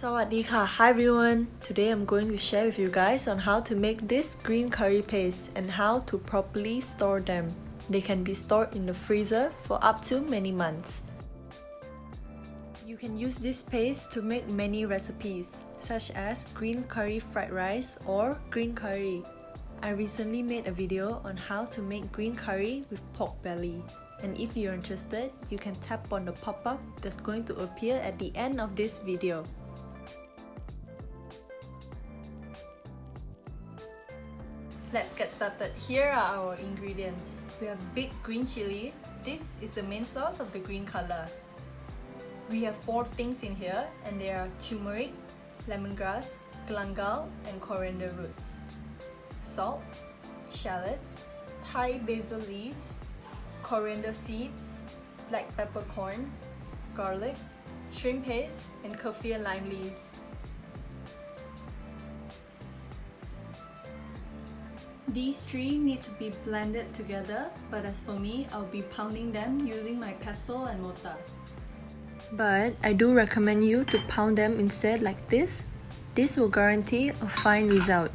Sawadika, hi everyone! Today I'm going to share with you guys on how to make this green curry paste and how to properly store them. They can be stored in the freezer for up to many months. You can use this paste to make many recipes, such as green curry fried rice or green curry. I recently made a video on how to make green curry with pork belly. And if you're interested, you can tap on the pop-up that's going to appear at the end of this video. Let's get started. Here are our ingredients. We have big green chili. This is the main source of the green color. We have 4 things in here, and they are turmeric, lemongrass, galangal, and coriander roots. Salt, shallots, Thai basil leaves, coriander seeds, black peppercorn, garlic, shrimp paste, and Kaffir lime leaves. These 3 need to be blended together, but as for me, I'll be pounding them using my pestle and mortar. But I do recommend you to pound them instead like this. This will guarantee a fine result.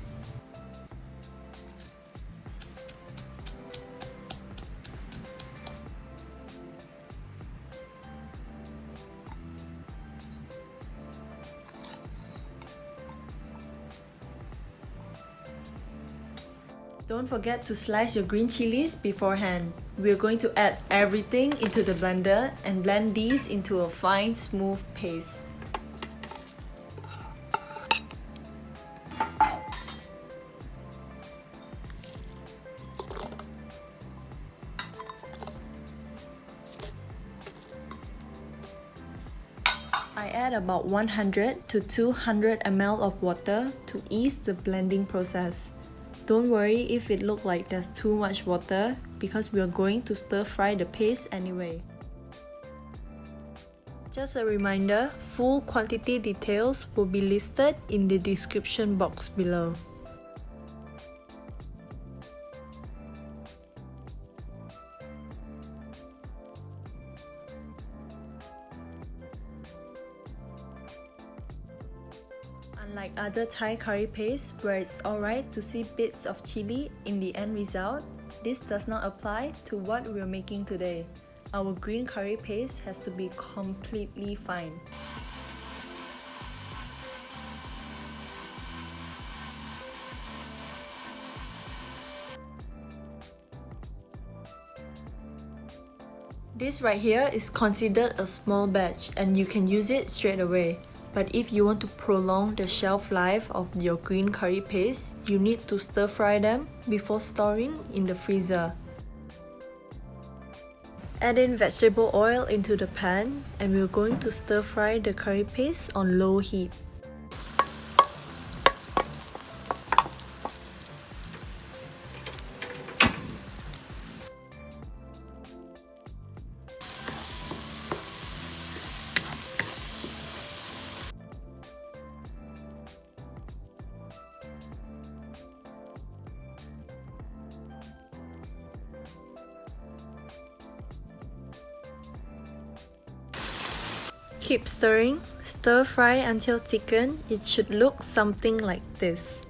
Don't forget to slice your green chilies beforehand. We're going to add everything into the blender and blend these into a fine, smooth paste. I add about 100 to 200 ml of water to ease the blending process. Don't worry if it looks like there's too much water because we are going to stir fry the paste anyway. Just a reminder, full quantity details will be listed in the description box below. Unlike other Thai curry paste where it's alright to see bits of chili in the end result, this does not apply to what we're making today. Our green curry paste has to be completely fine. This right here is considered a small batch and you can use it straight away. But if you want to prolong the shelf life of your green curry paste, you need to stir fry them before storing in the freezer. Add in vegetable oil into the pan and we're going to stir fry the curry paste on low heat. Keep stirring, stir fry until thickened. It should look something like this.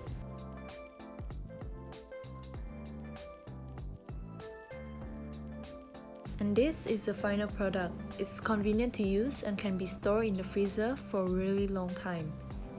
And this is the final product. It's convenient to use and can be stored in the freezer for a really long time.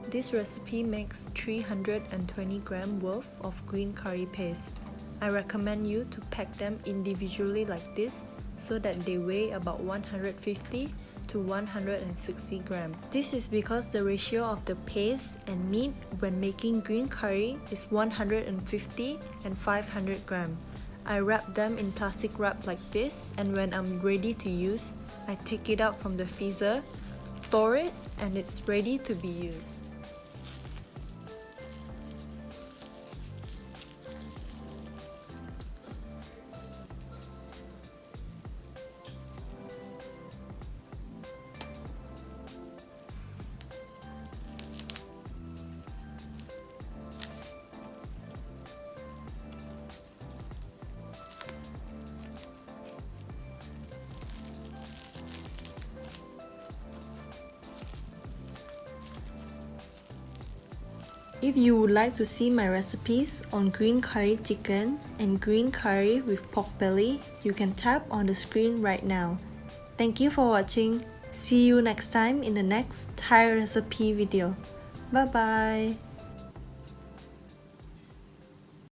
This recipe makes 320 grams worth of green curry paste. I recommend you to pack them individually like this so that they weigh about 150 to 160 grams. This is because the ratio of the paste and meat when making green curry is 150 and 500 grams. I wrap them in plastic wrap like this, and when I'm ready to use, I take it out from the freezer, thaw it, and it's ready to be used. If you would like to see my recipes on green curry chicken and green curry with pork belly, you can tap on the screen right now. Thank you for watching. See you next time in the next Thai recipe video. Bye bye.